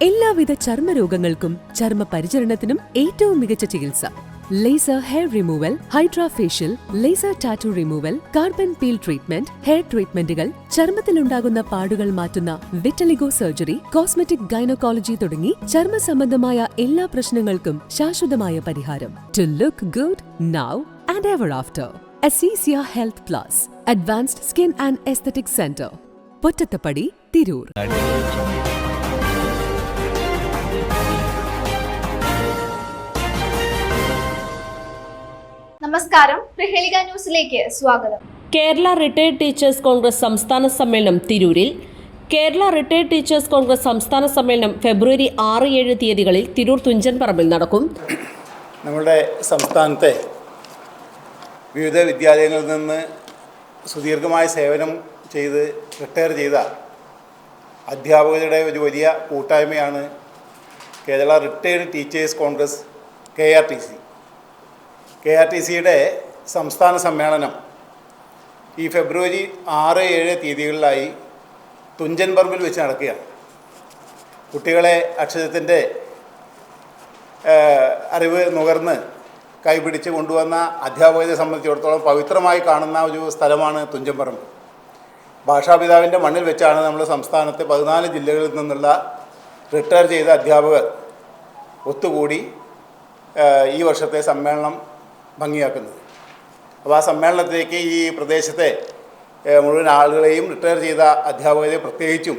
എല്ലാവിധ ചർമ്മരോഗങ്ങൾക്കും ചർമ്മ പരിചരണത്തിനും ഏറ്റവും മികച്ച ചികിത്സ. Laser hair removal, hydra facial, laser tattoo removal, carbon peel treatment, hair ട്രീറ്റ്മെന്റുകൾ, ചർമ്മത്തിലുണ്ടാകുന്ന പാടുകൾ മാറ്റുന്ന വിറ്റലിഗോ സർജറി, കോസ്മെറ്റിക് ഗൈനക്കോളജി തുടങ്ങി ചർമ്മ സംബന്ധമായ എല്ലാ പ്രശ്നങ്ങൾക്കും ശാശ്വതമായ പരിഹാരം. To look good now and ever after. Aziziya health plus advanced skin and aesthetic center, Pottathappadi, Tirur. നമസ്കാരം, പ്രഹേളിക ന്യൂസിലേക്ക് സ്വാഗതം. കേരള റിട്ടയർഡ് ടീച്ചേഴ്സ് കോൺഗ്രസ് സംസ്ഥാന സമ്മേളനം തിരൂരിൽ. കേരള റിട്ടയർഡ് ടീച്ചേഴ്സ് കോൺഗ്രസ് സംസ്ഥാന സമ്മേളനം ഫെബ്രുവരി 6-7 തീയതികളിൽ തിരൂർ തുഞ്ചൻ പറമ്പിൽ നടക്കും. നമ്മുടെ സംസ്ഥാനത്തെ വിവിധ വിദ്യാലയങ്ങളിൽ നിന്ന് സുദീർഘമായ സേവനം ചെയ്ത് റിട്ടയർ ചെയ്ത അധ്യാപകരുടെ ഒരു വലിയ കൂട്ടായ്മയാണ് Kerala retired teachers Congress KRTC. KRTCയുടെ സംസ്ഥാന സമ്മേളനം ഈ ഫെബ്രുവരി 6-7 തീയതികളിലായി തുഞ്ചൻ പറമ്പിൽ വെച്ച് നടക്കുകയാണ്. കുട്ടികളെ അക്ഷരത്തിൻ്റെ അറിവ് നുകർന്ന് കൈപിടിച്ച് കൊണ്ടുവന്ന അധ്യാപകരെ സംബന്ധിച്ചിടത്തോളം പവിത്രമായി കാണുന്ന ഒരു സ്ഥലമാണ് തുഞ്ചൻ പറമ്പ്. ഭാഷാപിതാവിൻ്റെ മണ്ണിൽ വെച്ചാണ് നമ്മുടെ സംസ്ഥാനത്തെ 14 ജില്ലകളിൽ നിന്നുള്ള റിട്ടയർ ചെയ്ത അധ്യാപകർ ഒത്തുകൂടി ഈ വർഷത്തെ സമ്മേളനം ഭംഗിയാക്കുന്നത്. അപ്പോൾ ആ സമ്മേളനത്തിലേക്ക് ഈ പ്രദേശത്തെ മുഴുവൻ ആളുകളെയും റിട്ടയർ ചെയ്ത അധ്യാപകരെ പ്രത്യേകിച്ചും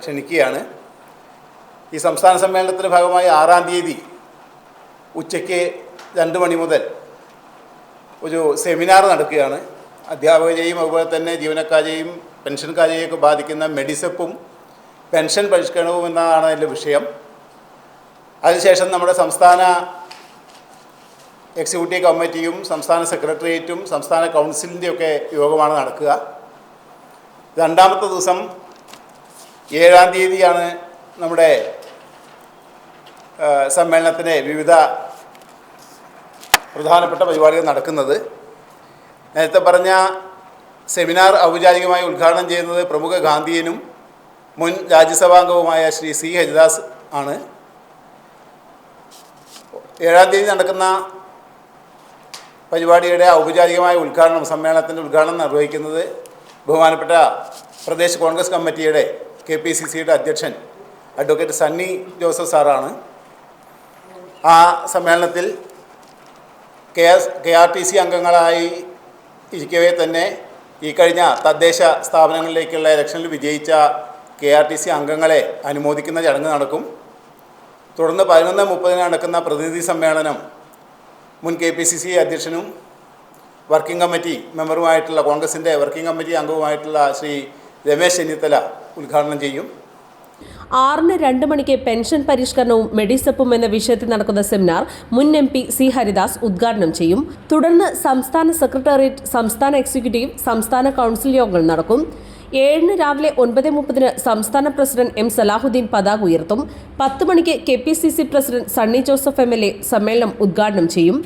ക്ഷണിക്കുകയാണ്. ഈ സംസ്ഥാന സമ്മേളനത്തിൻ്റെ ഭാഗമായി 6-ാം തീയതി ഉച്ചയ്ക്ക് 2 മണി മുതൽ ഒരു സെമിനാർ നടക്കുകയാണ്. അധ്യാപകരെയും അതുപോലെ തന്നെ ജീവനക്കാരെയും പെൻഷൻകാരെയൊക്കെ ബാധിക്കുന്ന മെഡിസെപ്പും പെൻഷൻ പരിഷ്കരണവും എന്നതാണ് അതിൻ്റെ വിഷയം. അതിനുശേഷം നമ്മുടെ സംസ്ഥാന എക്സിക്യൂട്ടീവ് കമ്മിറ്റിയും സംസ്ഥാന സെക്രട്ടേറിയറ്റും സംസ്ഥാന കൗൺസിലിൻ്റെയൊക്കെ യോഗമാണ് നടക്കുക. 2ാമത്തെ ദിവസം 7-ാം തീയതിയാണ് നമ്മുടെ സമ്മേളനത്തിന് വിവിധ പ്രധാനപ്പെട്ട പരിപാടികൾ നടക്കുന്നത്. നേരത്തെ പറഞ്ഞ സെമിനാർ ഔപചാരികമായി ഉദ്ഘാടനം ചെയ്യുന്നത് പ്രമുഖ ഗാന്ധിയനും മുൻ രാജ്യസഭാംഗവുമായ ശ്രീ C. ഹരിദാസ് ആണ്. 7-ാം തീയതി നടക്കുന്ന പരിപാടിയുടെ ഔപചാരികമായ സമ്മേളനത്തിൻ്റെ ഉദ്ഘാടനം നിർവഹിക്കുന്നത് ബഹുമാനപ്പെട്ട പ്രദേശ് കോൺഗ്രസ് കമ്മിറ്റിയുടെ KPCCയുടെ അധ്യക്ഷൻ അഡ്വക്കേറ്റ് സണ്ണി ജോസഫ് സാറാണ്. ആ സമ്മേളനത്തിൽ KRTC അംഗങ്ങളായി ഇരിക്കവേ തന്നെ ഈ കഴിഞ്ഞ തദ്ദേശ സ്ഥാപനങ്ങളിലേക്കുള്ള ഇലക്ഷനിൽ വിജയിച്ച KRTC അംഗങ്ങളെ അനുമോദിക്കുന്ന ചടങ്ങ് നടക്കും. തുടർന്ന് 11:30 നടക്കുന്ന പ്രതിനിധി സമ്മേളനം മുൻ KPCC അധ്യക്ഷനും വർക്കിംഗ് കമ്മിറ്റി മെമ്പറുമായിട്ടുള്ള കോൺഗ്രസിൻ്റെ വർക്കിംഗ് കമ്മിറ്റി അംഗവുമായിട്ടുള്ള ശ്രീ രമേശ് ചെന്നിത്തല ഉദ്ഘാടനം ചെയ്യും. 6-ന് 2 മണിക്ക് പെൻഷൻ പരിഷ്കരണവും മെഡിസെപ്പും എന്ന വിഷയത്തിൽ നടക്കുന്ന സെമിനാർ മുൻ MP C. ഹരിദാസ് ഉദ്ഘാടനം ചെയ്യും. തുടർന്ന് സംസ്ഥാന സെക്രട്ടേറിയറ്റ്, സംസ്ഥാന എക്സിക്യൂട്ടീവ്, സംസ്ഥാന കൗൺസിൽ യോഗങ്ങൾ നടക്കും. 7-ന് രാവിലെ 9:30 സംസ്ഥാന പ്രസിഡന്റ് M. സലാഹുദ്ദീൻ പതാക ഉയർത്തും. 10 മണിക്ക് KPCC president Sunny Joseph MLA സമ്മേളനം ഉദ്ഘാടനം ചെയ്യും.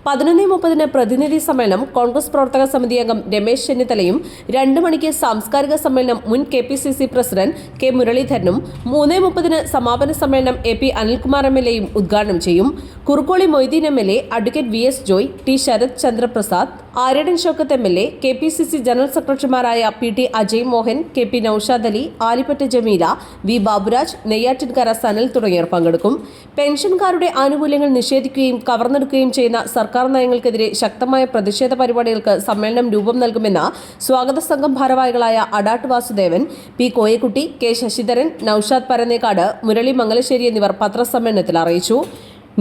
11:30 പ്രതിനിധി സമ്മേളനം കോൺഗ്രസ് പ്രവർത്തക സമിതി അംഗം രമേശ് ചെന്നിത്തലയും, 2 മണിക്ക് സാംസ്കാരിക സമ്മേളനം മുൻ KPCC പ്രസിഡന്റ് K. മുരളീധരനും, 3:30 സമാപന സമ്മേളനം AP അനിൽകുമാർ MLAയും ഉദ്ഘാടനം ചെയ്യും. Kurukkoli Moideen MLA, advocate VS Joy, T. Sarath Chandraprasad, Aryadan Shoukath MLA, KPCC general സെക്രട്ടറിമാരായ PT Ajay Mohan, KP Noushad Ali, Alippatta Jameela, V. Baburaj, Neyyattinkara Sanal തുടങ്ങിയവർ പങ്കെടുക്കും. പെൻഷൻകാരുടെ ആനുകൂല്യങ്ങൾ നിഷേധിക്കുകയും കവർന്നെടുക്കുകയും ചെയ്യുന്ന സർക്കാർ നയങ്ങൾക്കെതിരെ ശക്തമായ പ്രതിഷേധ പരിപാടികൾക്ക് സമ്മേളനം രൂപം നൽകുമെന്ന് സ്വാഗത സംഘം ഭാരവാഹികളായ അഡാട്ട് വാസുദേവൻ, P. കോയക്കുട്ടി, K. ശശിധരൻ, നൌഷാദ് പരന്നേക്കാട്, മുരളി മംഗലശ്ശേരി എന്നിവർ പത്രസമ്മേളനത്തിൽ അറിയിച്ചു.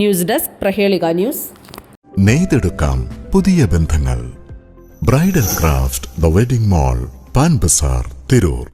News desk, Prahelika news. നെയ്തെടുക്കാം പുതിയ ബന്ധങ്ങൾ. Bridal craft, the wedding mall, Pan Bazaar, Tirur.